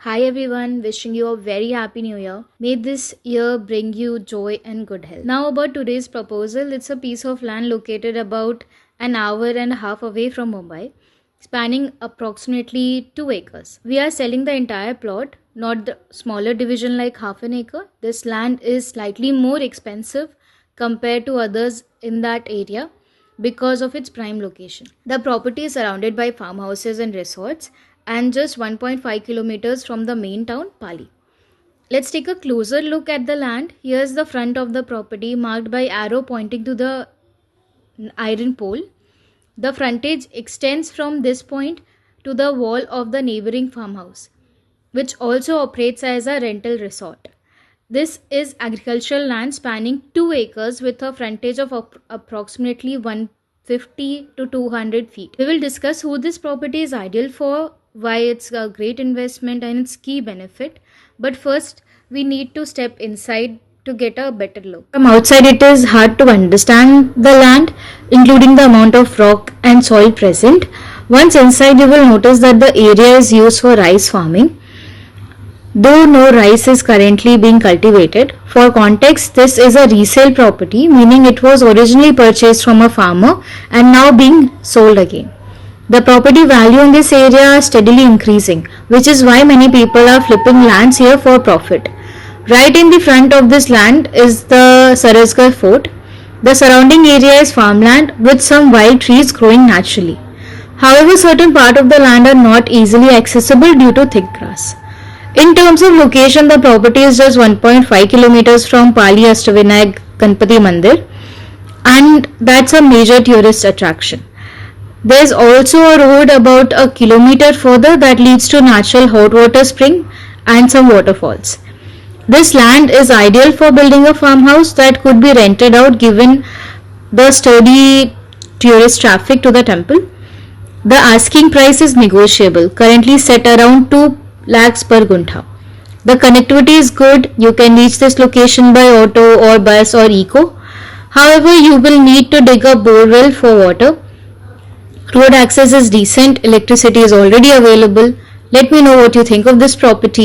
Hi everyone, wishing you a very happy new year. May this year bring you joy and good health. Now about today's proposal, it's a piece of land located about an hour and a half away from Mumbai, spanning approximately 2 acres. We are selling the entire plot, not the smaller division like half an acre. This land is slightly more expensive compared to others in that area because of its prime location. The property is surrounded by farmhouses and resorts and just 1.5 kilometers from the main town, Pali. Let's take a closer look at the land. Here's the front of the property marked by arrow pointing to the iron pole. The frontage extends from this point to the wall of the neighboring farmhouse, which also operates as a rental resort. This is agricultural land spanning 2 acres with a frontage of approximately 150 to 200 feet. We will discuss who this property is ideal for, why it's a great investment and its key benefit. But first, we need to step inside to get a better look. From outside, it is hard to understand the land, including the amount of rock and soil present. Once inside, you will notice that the area is used for rice farming, though no rice is currently being cultivated. For context, this is a resale property, meaning it was originally purchased from a farmer and now being sold again. The property value in this area is steadily increasing, which is why many people are flipping lands here for profit. Right in the front of this land is the Sarasgarh Fort. The surrounding area is farmland with some wild trees growing naturally. However, certain parts of the land are not easily accessible due to thick grass. In terms of location, the property is just 1.5 kilometers from Pali Ashtavinayak Ganpati Mandir, and that's a major tourist attraction. There's also a road about a kilometer further that leads to natural hot water spring and some waterfalls. This land is ideal for building a farmhouse that could be rented out given the sturdy tourist traffic to the temple. The asking price is negotiable, currently set around 2 lakhs per guntha. The connectivity is good. You can reach this location by auto or bus or eco. However, you will need to dig a borewell for water. Road access is decent. Electricity is already available. Let me know what you think of this property.